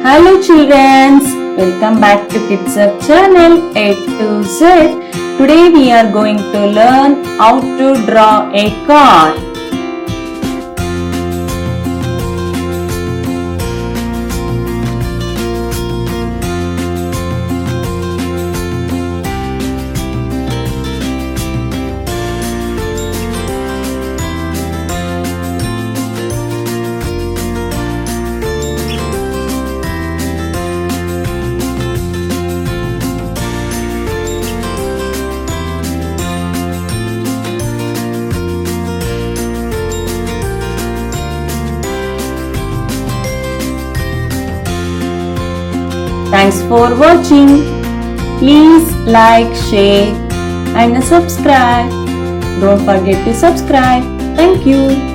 Hello children, welcome back to Kids Up channel A to Z. Today we are going to learn how to draw a car. Thanks for watching. Please like, share and subscribe. Don't forget to subscribe. Thank you.